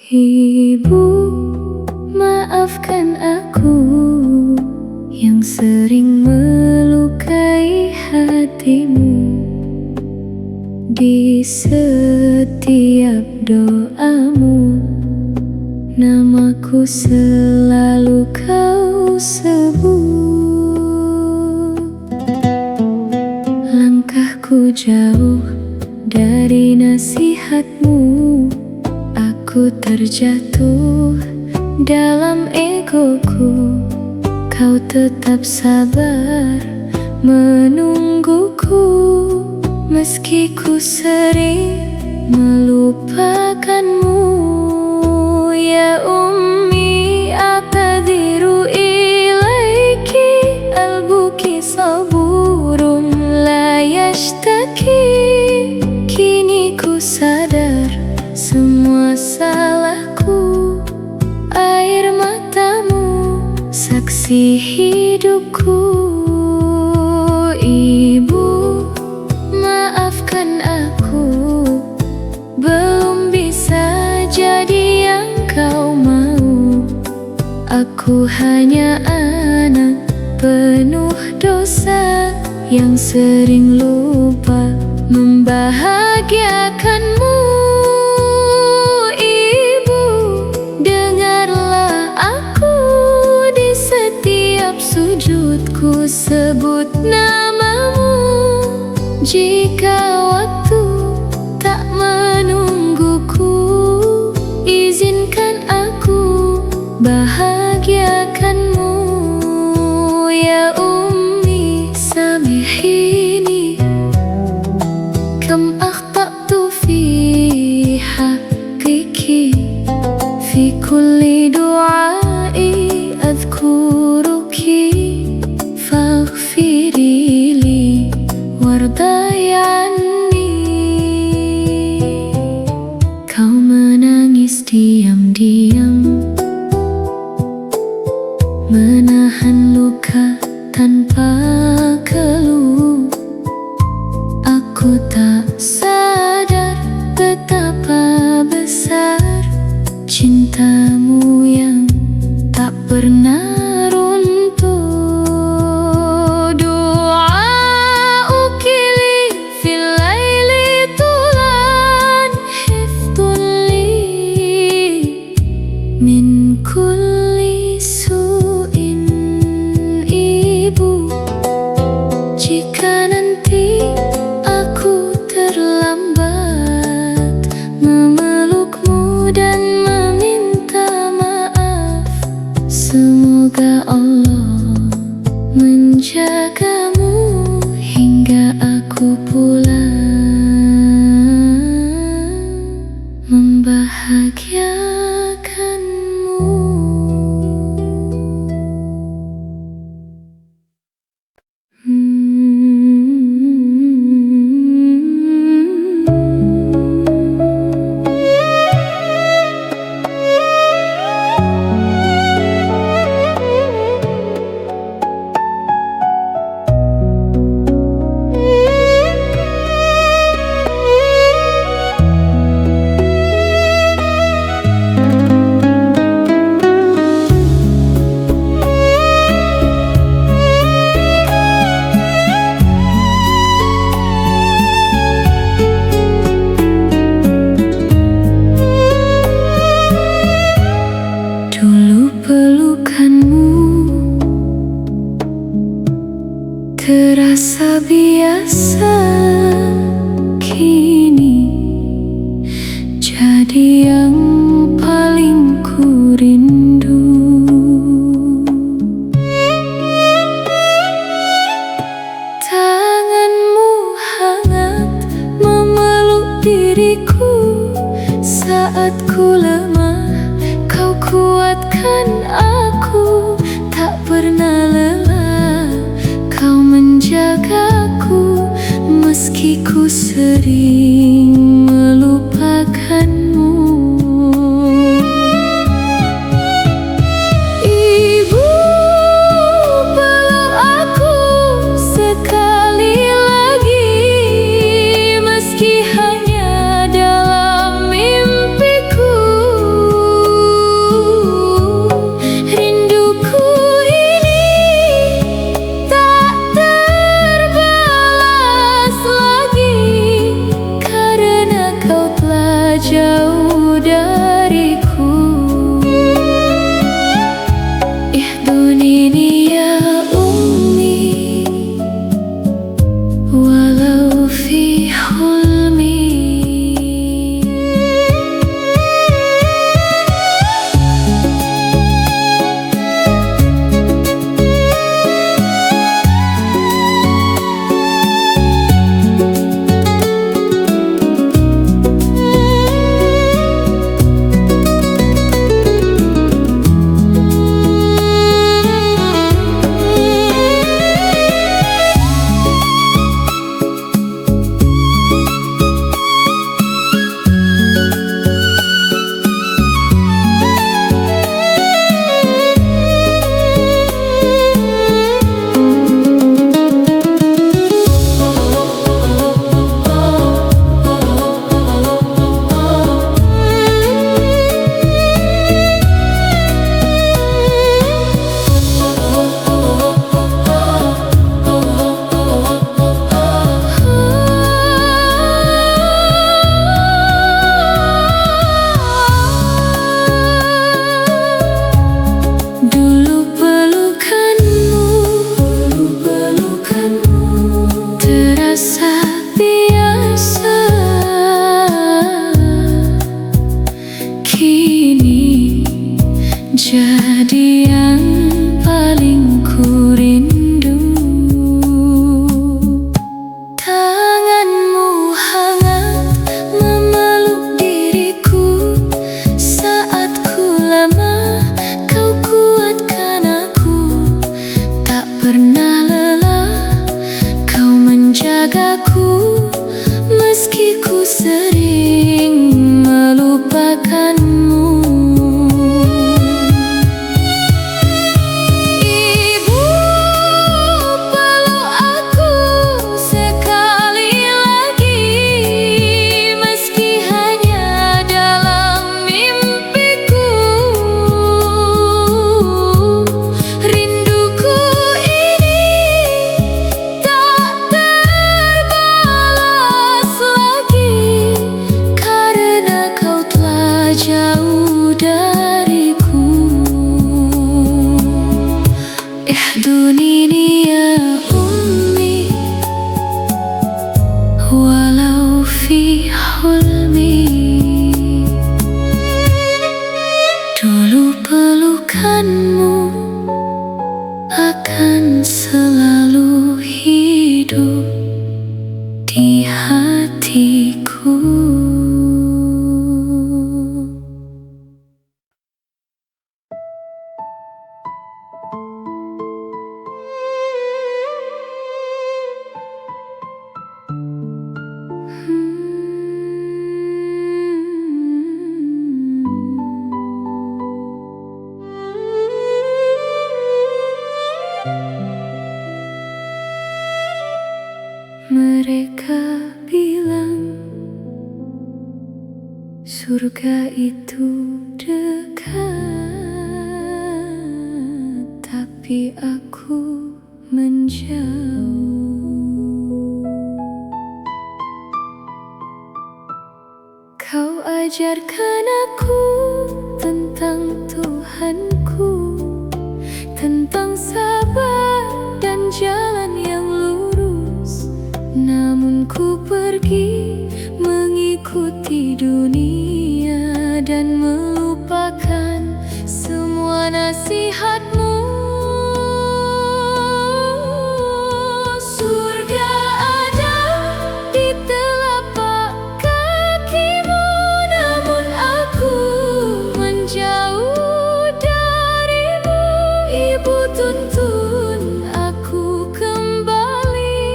Ibu, maafkan aku yang sering melukai hatimu. Di setiap doamu, namaku selalu kau sebut. Langkahku jauh dari nasihatmu, aku terjatuh dalam egoku. Kau tetap sabar menungguku, meski ku sering melupakanmu. Ya Ummi, a'tadiru ilaiki, albuki saburun la yashtaki. Kini ku sadar semua salahku, air matamu saksi hidupku. Ibu, maafkan aku, belum bisa jadi yang kau mau. Aku hanya anak penuh dosa yang sering lupa membahagiakanmu. Ibu, dengarlah aku, di setiap sujudku sebut namamu. Jika waktu tak menungguku, izinkan aku bahagiakanmu. Ya Ummi, samihini, kam akhta'tu fi haqqiki, fi kulli du'ai adhkuruki, faghfirili wardai anni. Kau menangis diam-diam, menahan luka tanpa keluh. Aku tak sadar betapa besar cintamu yang tak pernah runtuh. Du'auki li fil laili tulan, hifdun li min kulli su'in. Ibu, jika nanti aku terlambat memelukmu dan meminta maaf, semoga Allah menjagamu hingga aku pulang membahagiakanmu. Terasa biasa, kini jadi yang paling ku rindu. Tanganmu hangat memeluk diriku saat ku lemah, kau kuatkan aku. Tak pernah lelah kau menjagaku, meski ku sering melupakanmu. Ibu, peluk aku sekali lagi, meski hanya dalam mimpiku. telah jauh dariku. Ihdunini ya ummi walau fi hulmi. Dulu pelukanmu akan selalu hidup di hatiku. Mereka bilang surga itu dekat, tapi aku menjauh. Kau ajarkan aku tentang Tuhanku, tentang sabar dan jalan yang lurus. Namun ku pergi mengikuti dunia dan melupakan semua nasihatmu. Surga ada di telapak kakimu, namun aku menjauh darimu. Ibu tuntun aku kembali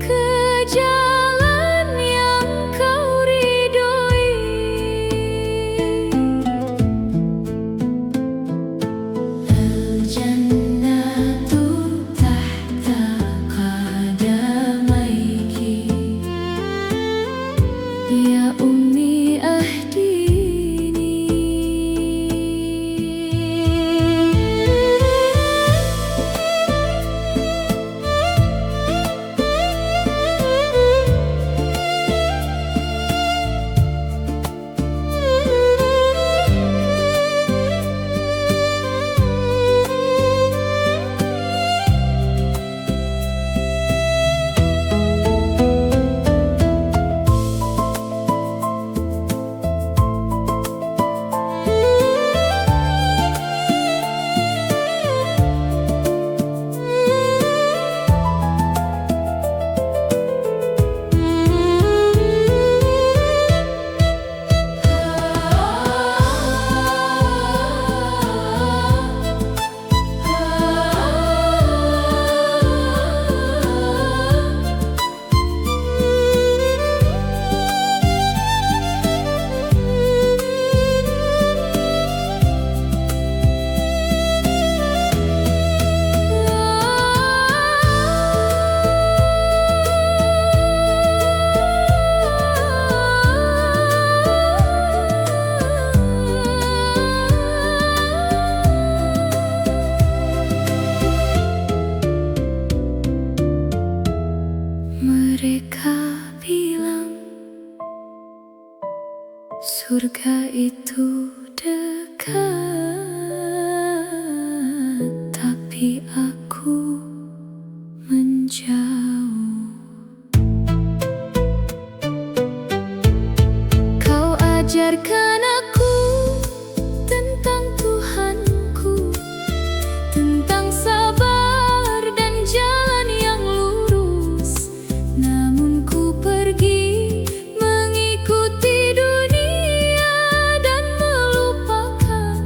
ke jalan yang kau ridhoi. Al-jannatu tahta qadamaiki ya ummi ahdini. Mereka bilang surga itu dekat, tapi aku menjauh. Kau ajarkan aku tentang Tuhanku, tentang sabar dan jalan yang lurus. Namun ku pergi mengikuti dunia dan melupakan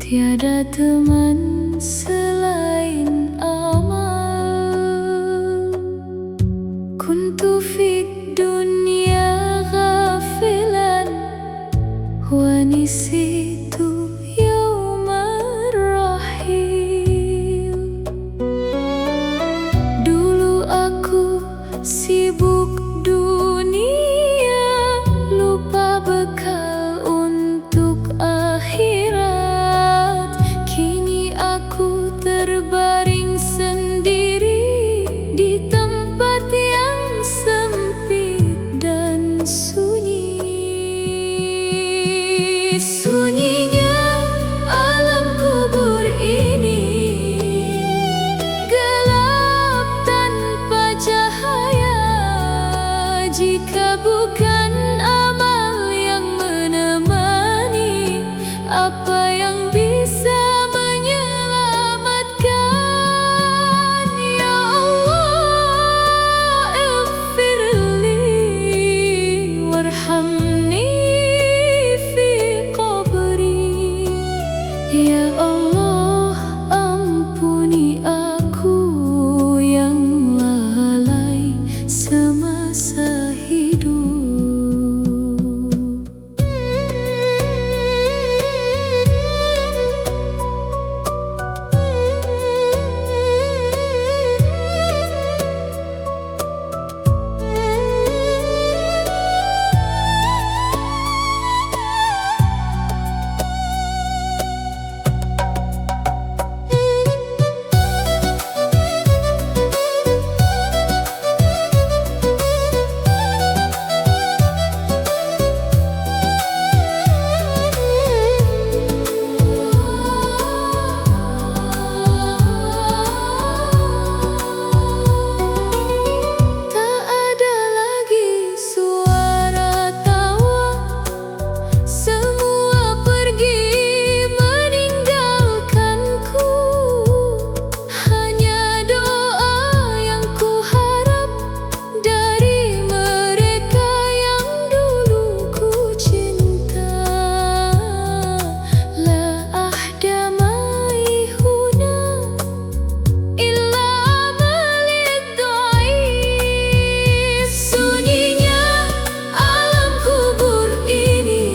Tiada teman selain amal. Kuntu fid dunya ghafilan wa nisitu yaumar rahil. Dulu aku sibuk dunia, lupa bekal untuk akhirat. Kini aku terbaring sendiri di tempat yang sempit dan sunyi. Sunyinya alam kubur ini, gelap tanpa cahaya. Jika bukan amal yang menemani, apa yang bisa menyelamatkan? Ya Allah, ighfirli warhamni fi qabri. Ya Allah, ampuni aku yang lalai semasa hidup. Tak ada lagi suara tawa, semua pergi meninggalkanku. Hanya doa yang kuharap dari mereka yang dulu ku cinta. La ahda mai huna illa amalid dhaif. Sunyinya alam kubur ini,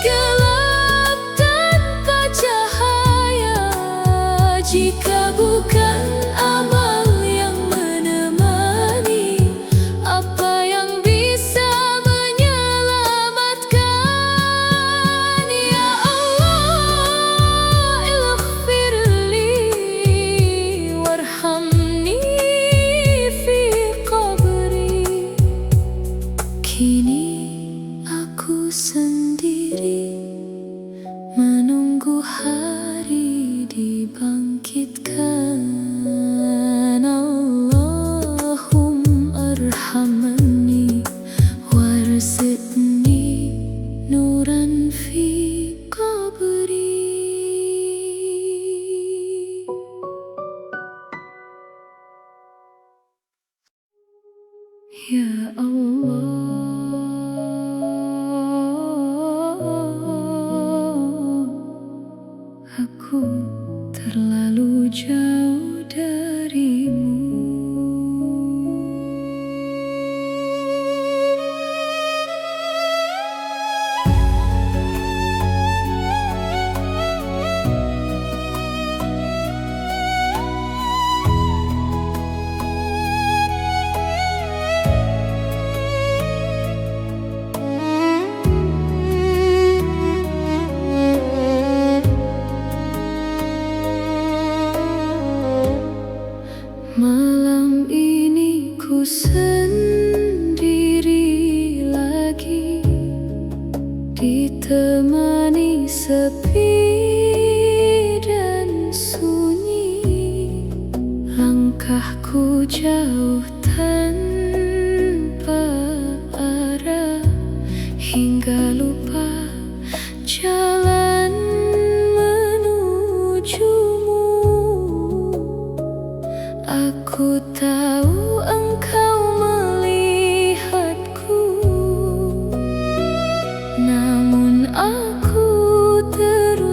gelap tanpa cahaya. Jika bukan amal yang menemani, apa yang bisa menyelamatkan? Ya Allah, ighfirli warhamni fi qabri. Kini aku sendiri menunggu hari dibangkitkan. Allahum arhamni warsidni nuran fi qabri. Ya Allah, aku terlalu jauh darimu. Malam ini ku sendiri lagi, ditemani sepi dan sunyi. Langkahku jauh tanpa arah, hingga lupa jalan menujumu. Aku tahu engkau melihatku, namun aku terus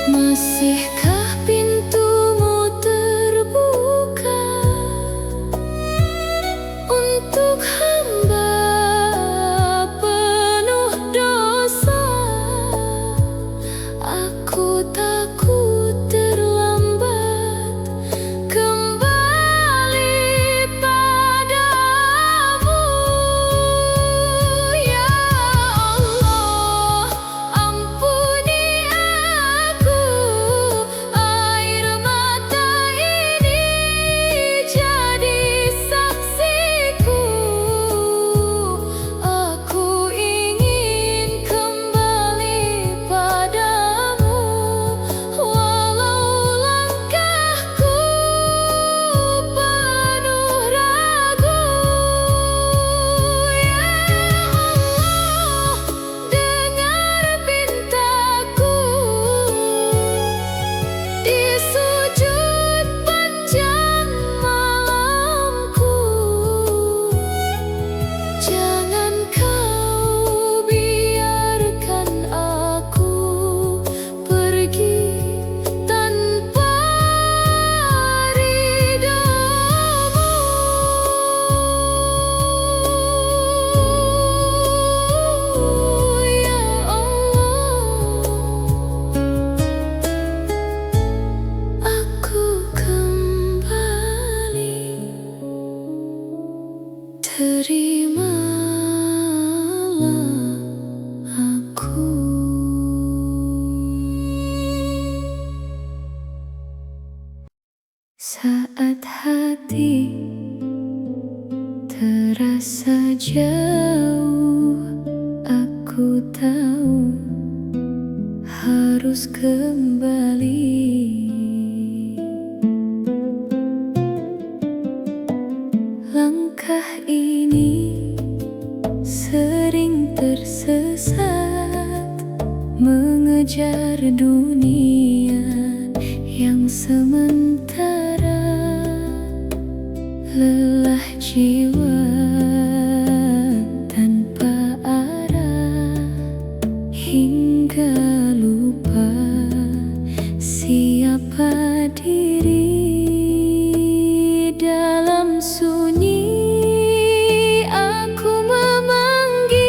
Masihkah pintumu terbuka untuk hamba penuh dosa? Aku takut terlambat kembali padamu. Ya Allah, ampuni aku, air mata ini jadi saksiku. Aku ingin kembali padamu, walau langkahku penuh ragu. Ya Allah, dengar pintaku di sujud panjang malamku. Jangan kau biarkan aku pergi tanpa ridhomu. Ya Allah, aku kembali, terimalah aku. Saat hati terasa jauh, aku tahu harus kembali. Langkah ini sering tersesat, mengejar dunia yang sementara. Lelah jiwa tanpa arah, hingga lupa siapa diri. Dalam sunyi aku memanggil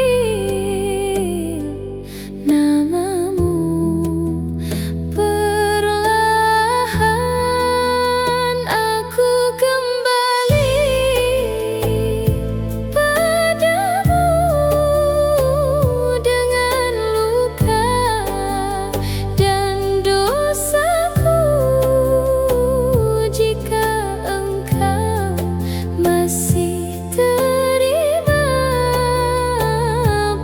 namamu, perlahan aku kembali padamu dengan luka dan dosaku. Jika engkau masih terima,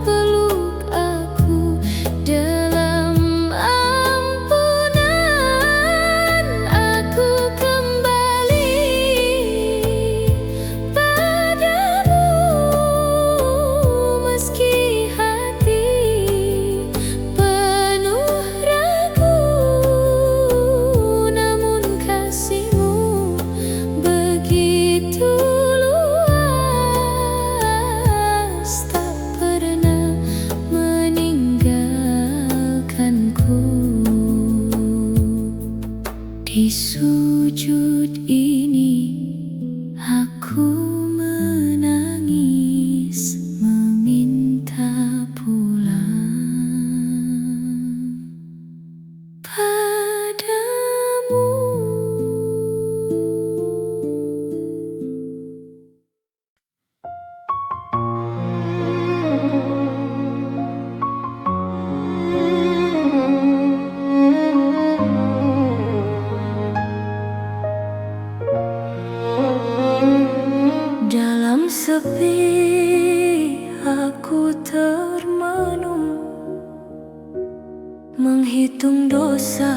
peluk aku dalam ampunan. Aku kembali padamu, meski hati penuh ragu. Namun kasihmu begitu luas, tak pernah meninggalkanku. Di sujud ini aku menangis, meminta pulang padamu. Dalam sepi aku termenung, menghitung dosa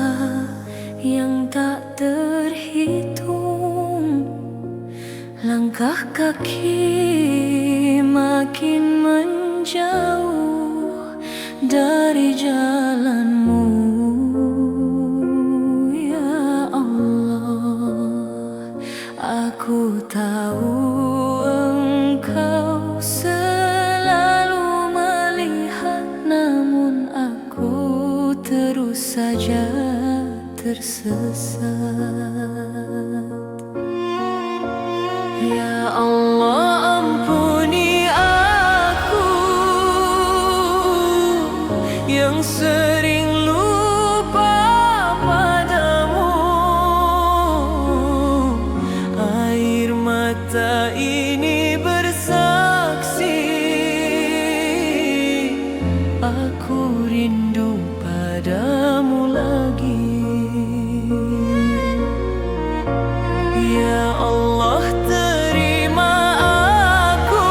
yang tak terhitung. Langkah kaki makin menjauh dari jalanmu. Ya Allah, aku tahu Engkau selalu melihat, namun aku terus saja saja tersesat. Ya Allah, ampuni aku yang sering lupa padamu. Air mata ini bersaksi, aku rindu padamu lagi. Ya Allah, terima aku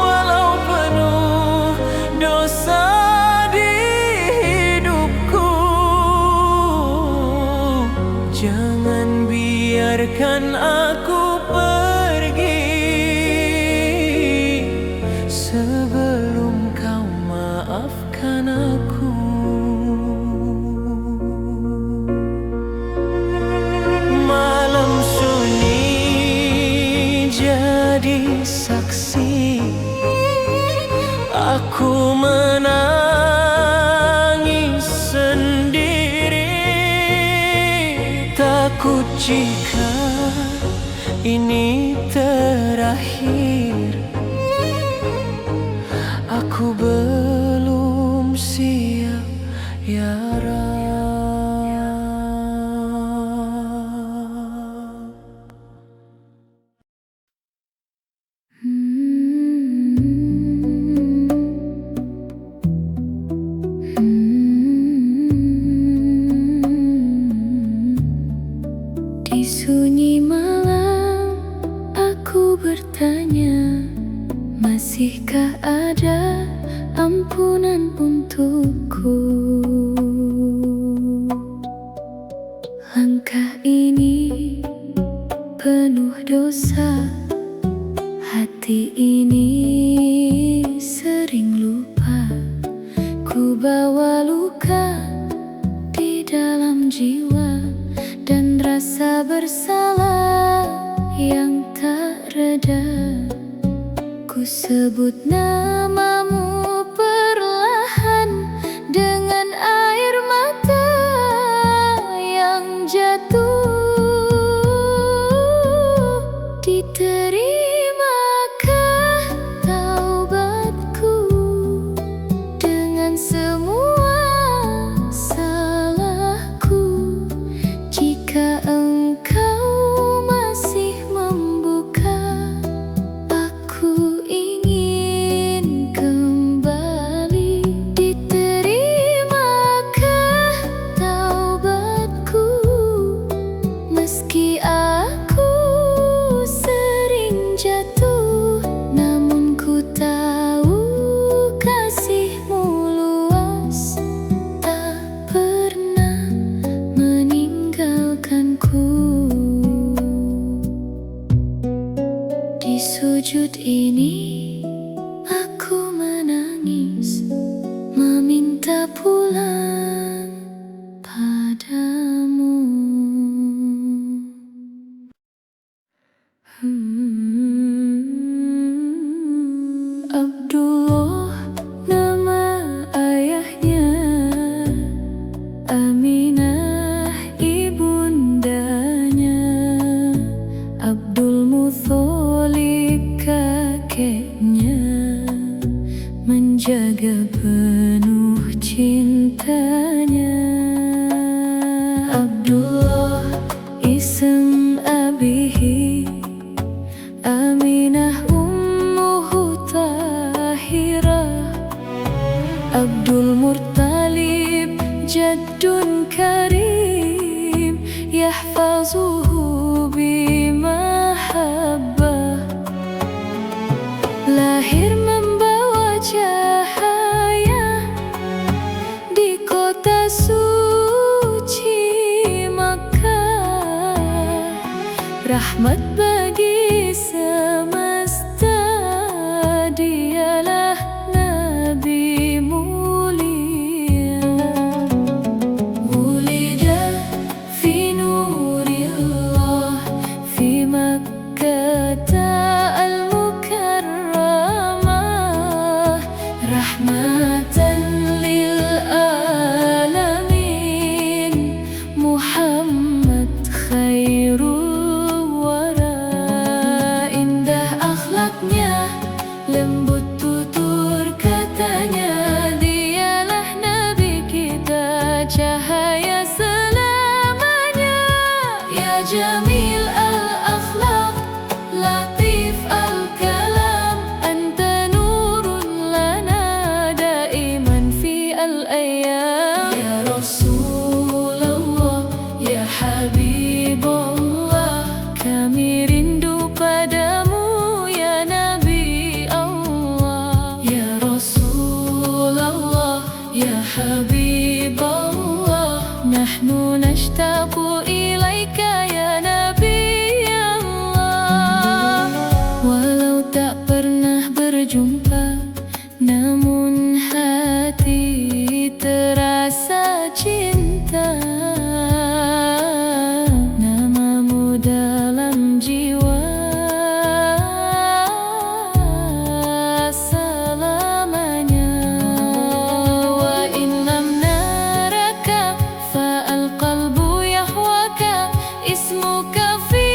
walau penuh dosa di hidupku. Jangan biarkan aku pergi sebelum kau maafkan aku. Malam sunyi jadi saksi, aku menangis sendiri. Takut jika ini terakhir, aku belum siap, ya Rab. Di sunyi malam aku bertanya, masihkah ada ampunan untukku? Langkah ini penuh dosa, hati ini sering lupa. Ku bawa luka di dalam jiwa dan rasa bersalah yang tak reda. Ku sebut namamu perlahan dengan air mata yang jatuh. Diterimakah taubatku dengan semua salahku? Jika engkau masih membuka, aku ingin kembali. Diterimakah taubatku meski aku sering jatuh? Namun ku tahu kasihmu luas, tak pernah meninggalkanku. Di sujud ini aku menangis, meminta pulang padamu. Abdullah nama ayahnya, Aminah ibundanya, Abdul Muthalib kakeknya, menjaga penuh cintanya. Abdullah ism abihi, Aminah ummuhu tahirah, Abdul Muttalib jaddun karim, yahfazuhu bimahabbah. Lahir membawa cahaya di kota suci Makkah, rahmat bagi semesta, dialah Nabi mulia. Wulida fi nurillah fi Makkah al-mukarramah, rahmatan lil alamin. cahaya selamanya. Ya Jamil al-akhlaq, Latif al-kalam, Anta nurun lana daiman fi al-ayyam. Ya Rasulullah, ya Habibullah, kami rindu padamu ya Nabi Allah. Ya Rasulullah, ya Habibullah, nahnu nashtaqu ilaika ya Nabi Allah. Walau tak pernah berjumpa, namun hati terasa cinta. Namamu dalam jiwa selamanya. Wa in lam naraka fa'al qalbu yahwaka, ismuka fi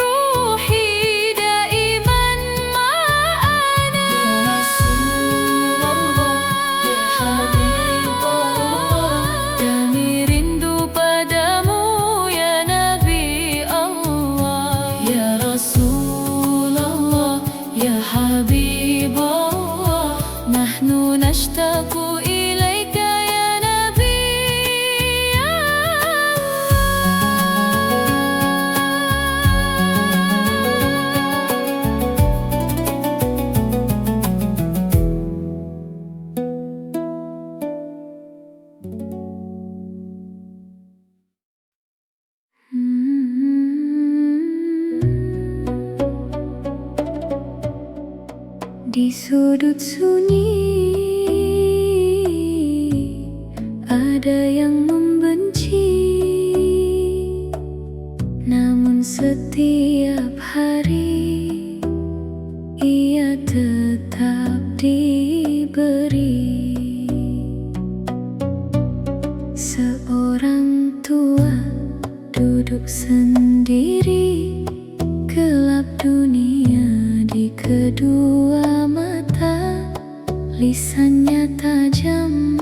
ruhi daiman ma'ana. Ya Rasulullah, ya Habibullah, kami rindu padamu ya Nabi Allah. Ya Rasulullah, ya Habibullah, nahnu nashtaqu ilaika ya Nabi Di sudut sunyi ada yang membenci, namun setiap hari ia tetap diberi. Seorang tua duduk sendiri, gelap dunia di kedua mata, lisannya tajam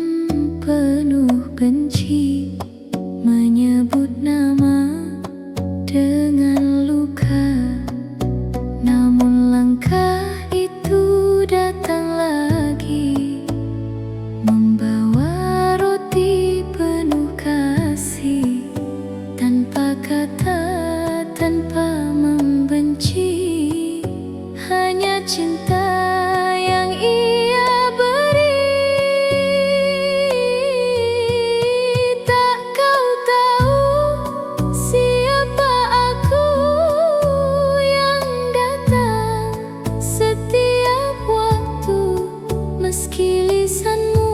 penuh benci, menyebut nama dengan luka. Namun langkah itu datang lagi, membawa roti penuh kasih, tanpa kata, tanpa membenci, hanya cinta yang ia beri. Tak kau tahu siapa aku yang datang setiap waktu, meski lisanmu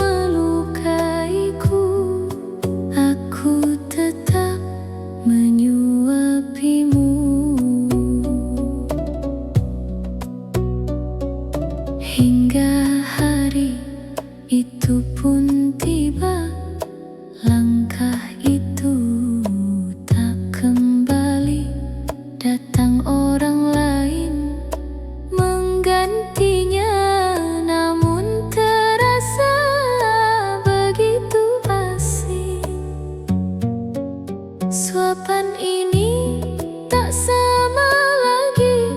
melukaiku, aku tetap menyuapimu. Hingga hari itu pun tiba, langkah itu tak kembali. Datang orang lain menggantinya, namun terasa begitu asing. Suapan ini tak sama lagi,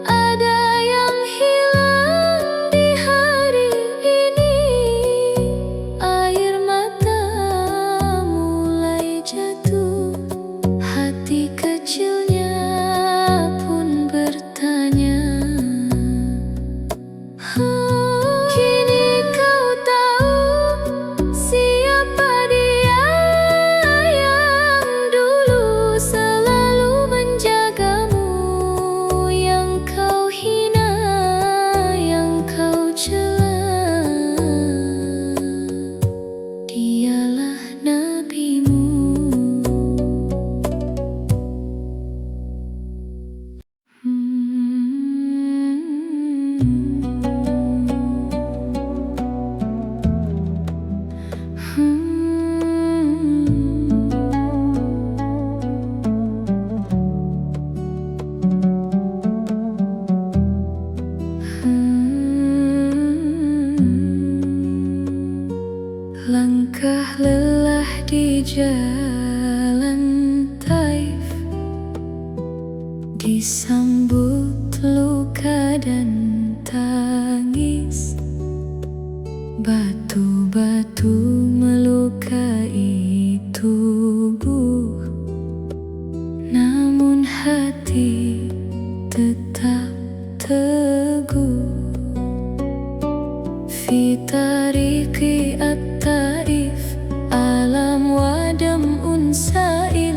ada yang hilang di hari ini. Air mata mulai jatuh, hati kecilnya pun bertanya. Kini kau tahu siapa dia yang dulu di jalan Taif, disambut luka dan tangis. Batu-batu melukai tubuh, namun hati tetap teguh. Fi tariqi at-Taif alam wadam unsail,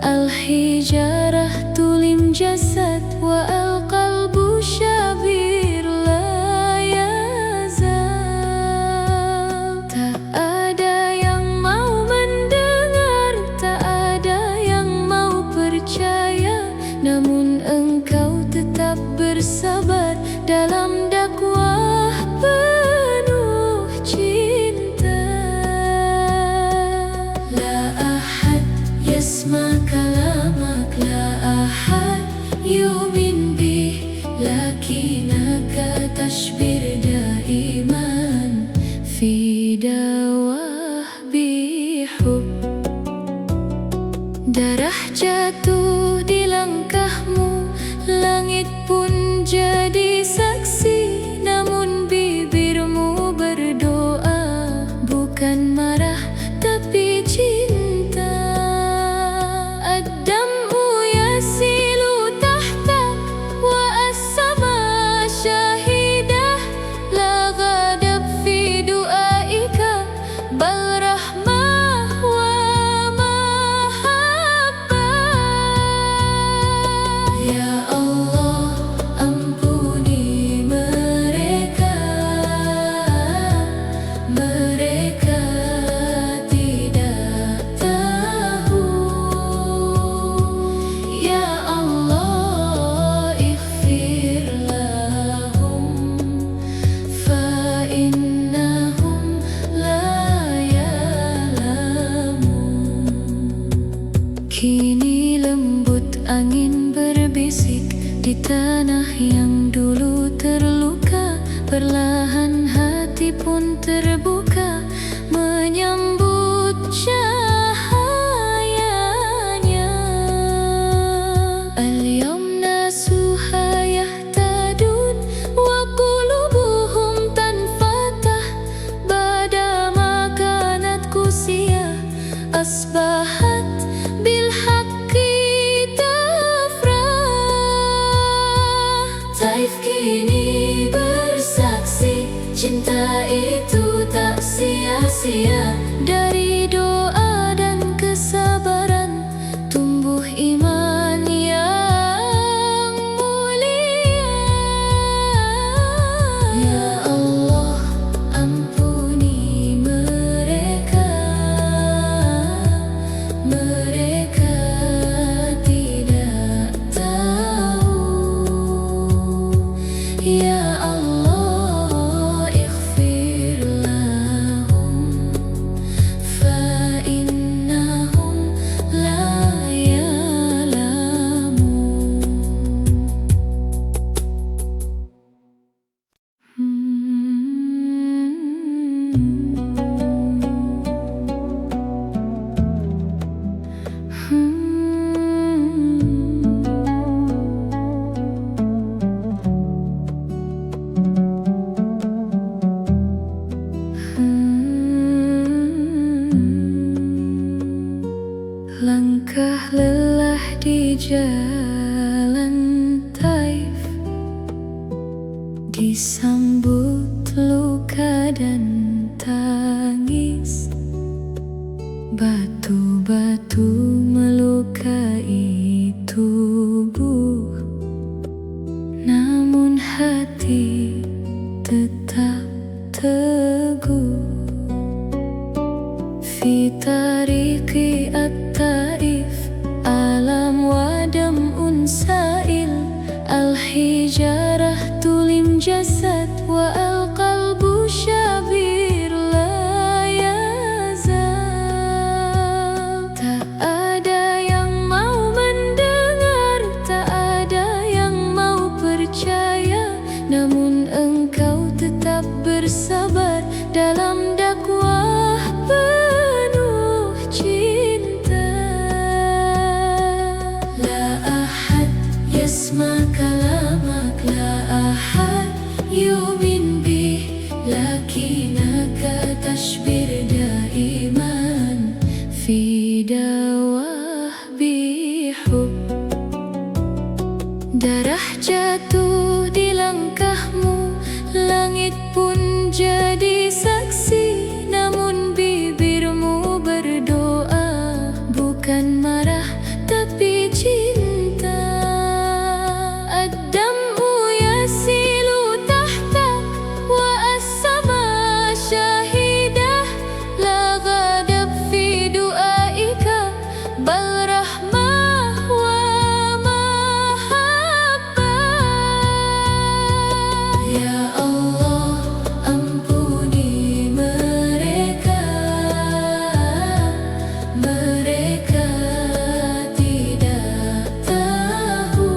al-hijarah tulim jasad wa al-qalbu syabir la yazal. Tak ada yang mau mendengar, tak ada yang mau percaya, namun engkau tetap bersabar dalam dakwah penuh cinta. La ahad yasma kalamak, la ahad yumin bih, lakinaka tashbir daiman fi dawah bihub. Darah jatuh di langkahmu, langit pun jadi saksi, namun bibirmu berdoa, bukan marah tapi cinta. Ad-dam'u yasilu tahtak wa as-sama syahidah, la ghadab fi du'aika bal rahmah wa mahabbah. Ya Allah, ampuni mereka, mereka tidak tahu. Ya Allah, ighfir lahum fa innahum la ya'lamun. Kini lembut angin berbisik di tanah yang dulu terluka, perlahan hati pun terbuka menyambut cahayanya. Al-yawma suha yahtadun wa qulubuhum tanfatah, badama kanat kusiyah asbahat bil haqqi tafrah. Taif kini bersaksi, cinta itu tak sia-sia. Dari doa dan kesabaran tumbuh iman yang mulia. Ya Allah, ampuni mereka, mereka tidak tahu. Ya Allah, ighfir lahum fa innahum la ya'lamun. Langkah lelah di jalan Taif, disambut luka dan tangis. Batu-batu melukai tubuh, namun hati tetap teguh. Fi tariqi at-Taif alam wadam unsail, al-hijarah tulim jasad wa al-qalbu syabir la yazal. Tak ada yang mau mendengar, tak ada yang mau percaya, namun engkau tetap bersabar dalam dakwah penuh Mereka tidak tahu.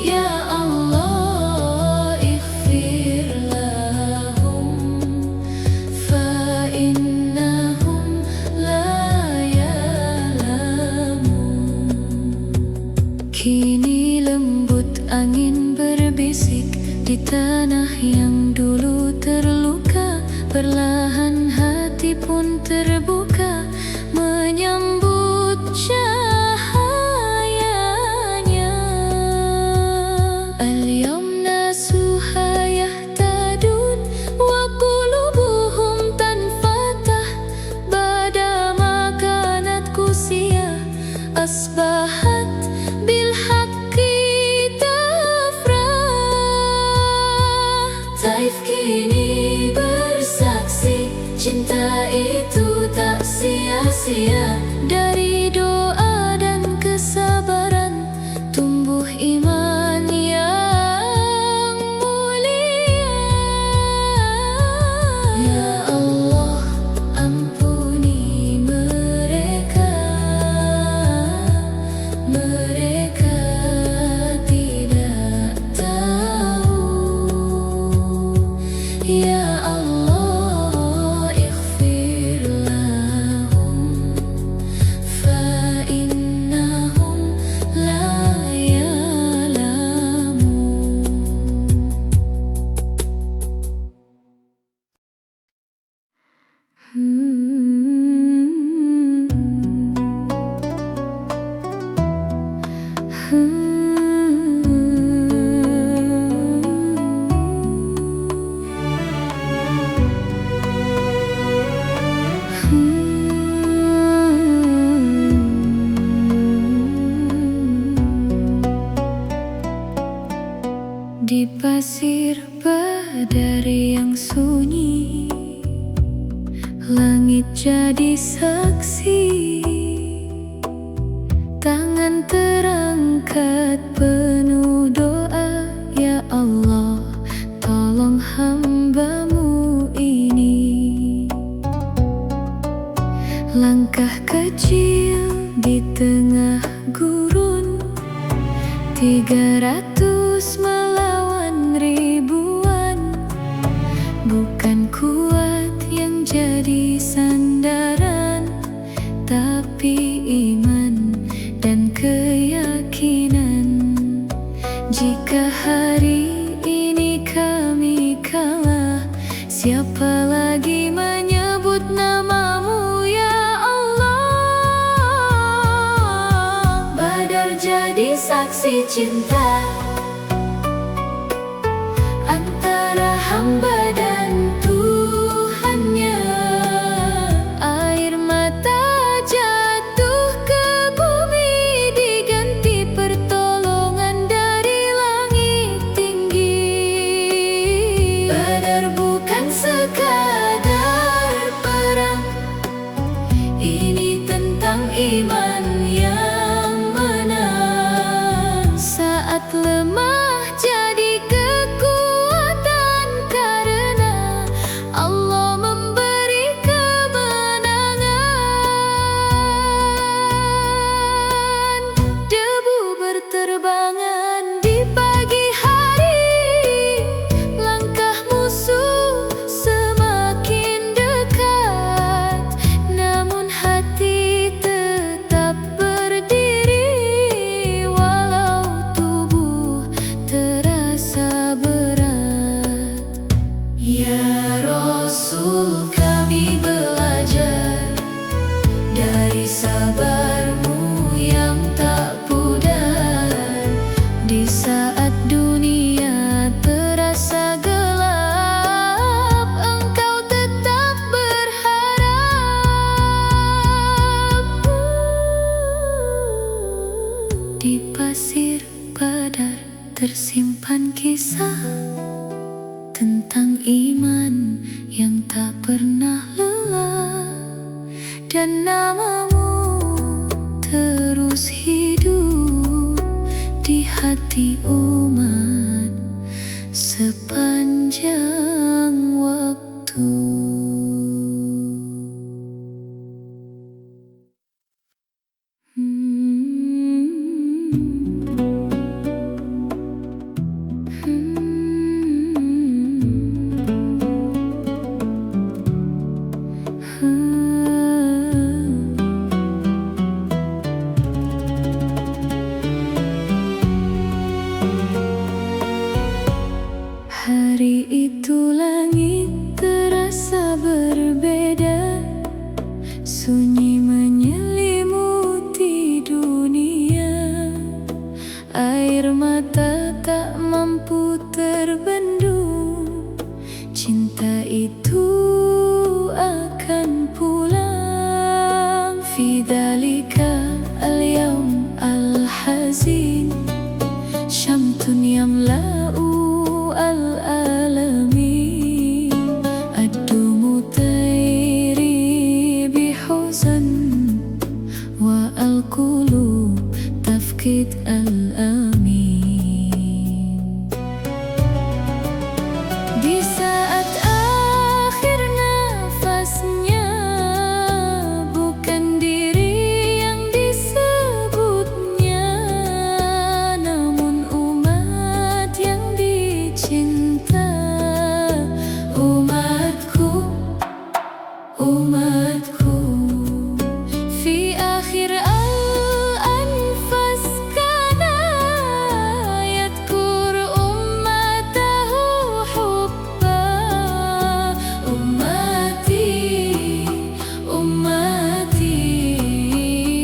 Ya Allah, ighfir lahum, fa innahum la ya'lamun. Kini lembut angin berbisik di tanah yang dulu terluka. Perlahan hati pun terbuka menyambut cahayanya. Al-yawma suha yahtadun wa qulubuhum tanfatah badama kanat kusiyah asbahat bil haqqi tafrah. Taif kini bersaksi, cinta itu tak sia-sia. Dari doa dan kesabaran tumbuh iman yang mulia. Ya Allah, ampuni mereka. Mereka tidak tahu. Ya Allah, ighfir lahum, fa innahum la ya'lamun. Di pasir badar yang sunyi, langit jadi saksi. Tangan terangkat penuh doa, ya Allah, tolong hamba-Mu ini. Langkah kecil di tengah gurun, 300 melawan ribuan. Bukan kuat yang jadi sandaran, tapi iman dan keyakinan. Jika hari ini kami kalah, siapa lagi menyebut nama-Mu, ya Allah? Badar jadi saksi cinta antara hamba dan Tuhannya. Air mata jatuh ke bumi diganti pertolongan dari langit tinggi. Badar bukan sekadar perang, ini tentang iman yang menang. Saat lemah jadi kekuatan, karena Allah memberi kemenangan. Debu berterbangan di pagi hari, langkah musuh semakin dekat. Namun hati tetap berdiri, walau tubuh terasa berat. Ya Rasul, kami belajar dari sabar-Mu yang tak pudar. Di saat dunia terasa gelap, Engkau tetap berharap. Di pasir badar tersimpan kisah tentang iman yang tak pernah lelah, dan nama-Mu terus hidup di hati umat sepanjang waktu. Hari itu langit terasa berbeda, sunyi menyelimuti dunia. Air mata tak mampu terbendung, cinta itu akan pulang. Fi dzalika al-yaum al-hazin, syamsun yamla'u al-alamin. Ad-dumu tayri bihuzn wa al-qulub tafkid al-amin. Di saat akhir nafasnya, bukan diri yang disebutnya, namun umat yang dicinta. Umatku, umatku, fi akhir al-anfas kana yadhkur ummatahu hubba. Ummati, ummati,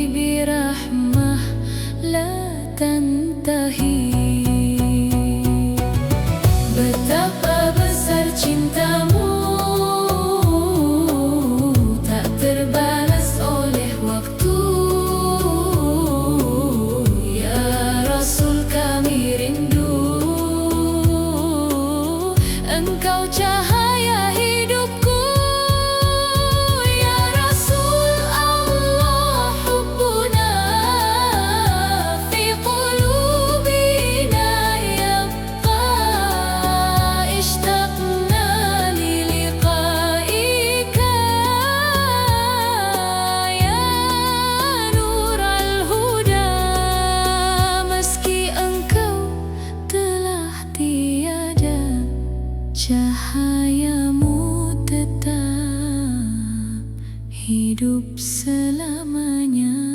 birahmah la tantahi. Betapa besar cintamu, tak terbalas oleh waktu. Ya Rasul, kami rindu, Engkau cahaya hidupku. Ya Rasul Allah, hubbuna fi qulubina yabqa. Ishtaqna li liqaika, ya nur al-huda. Meski engkau telah tiada, cahayamu tetap hidup selamanya.